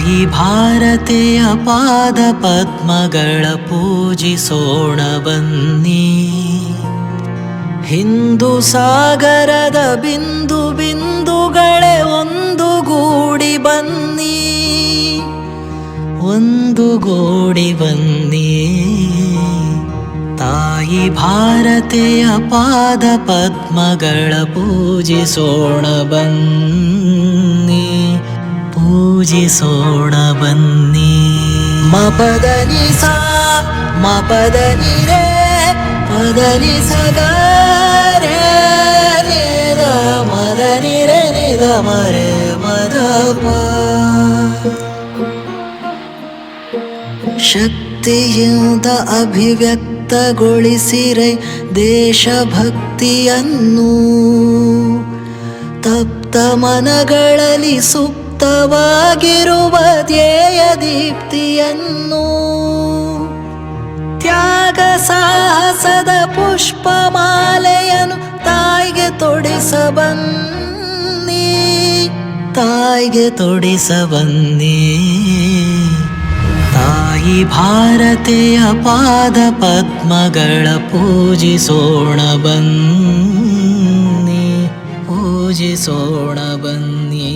ತಾಯಿ ಭಾರತೆಯ ಪಾದ ಪದ್ಮಗಳ ಪೂಜಿಸೋಣ ಬನ್ನಿ. ಹಿಂದೂ ಸಾಗರದ ಬಿಂದು ಬಿಂದುಗಳೇ ಒಂದುಗೂಡಿ ಬನ್ನಿ, ಒಂದುಗೂಡಿ ಬನ್ನಿ. ತಾಯಿ ಭಾರತೆಯ ಪಾದ ಪದ್ಮಗಳ ಪೂಜಿಸೋಣ ಬನ್ನಿ, ಪೂಜಿಸೋಣ ಬನ್ನಿ. ಮಪದನಿ ಸಾ ಮಪದನಿ ರೇ ಪದನಿ ಸಗರೆ ನಿದ ಮದನಿ ರೇ ನಿದ ಮರೆ ಮದಪ. ಶಕ್ತಿಯಿಂದ ಅಭಿವ್ಯಕ್ತಗೊಳಿಸಿರೆ ದೇಶಭಕ್ತಿಯನ್ನು, ತಪ್ತ ಮನಗಳಲ್ಲಿ ಸುಪ್ತವಾಗಿರುವ ಧ್ಯೇಯ ದೀಪ್ತಿಯನ್ನು. ತ್ಯಾಗ ಸಾಹಸದ ಪುಷ್ಪಮಾಲೆಯನ್ನು ತಾಯಿಗೆ ತೊಡಿಸಬನ್ನಿ, ತಾಯಿಗೆ ತೊಡಿಸಬನ್ನಿ. ತಾಯಿ ಭಾರತೆಯ ಪಾದ ಪದ್ಮಗಳ ಪೂಜಿಸೋಣ ಬನ್ನಿ, ಪೂಜಿಸೋಣ ಬನ್ನಿ.